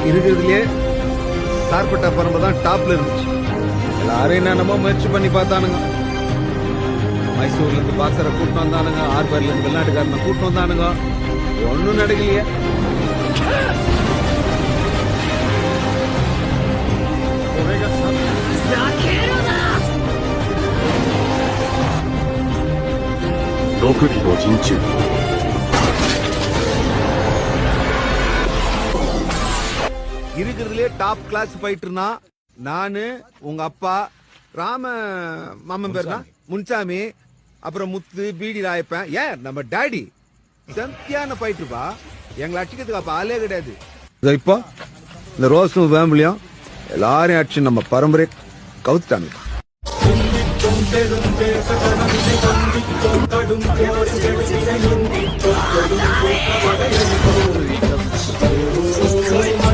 இருக்கிறதுலயே சார்பட்டா பரம்பு தான் டாப்ல இருந்துச்சு. எல்லாரும் என்னென்னமோ முயற்சி பண்ணி பார்த்தானுங்க. மைசூர்ல இருந்து பாக்ஸரை கூட்டு வந்தானுங்க, ஆர்பர்ல இருந்து வெளிநாட்டுக்காரனை கூட்டு வந்தானுங்க. ஒன்னும் நடக்கலையே. இருக்கிறதுலே டாப் கிளாஸ் ஃபைட்டர்னா நானு, உங்க அப்பா, ராம மாமன் பேர்னா முன்சாமி, அப்புறம் முத்து, பீடி ராயப்பன், ஏன் நம்ம டாடி சந்தியான ஃபைட்டர்பா. எங்களை அடிக்கிறதுக்கு அப்ப ஆளே கிடையாது. இப்போ இந்த ரோஸும் ஃபேமிலியும் எல்லாரையும் அடிச்சு நம்ம பரம்பரை கவுத்துட்டானுப்பா. கடும்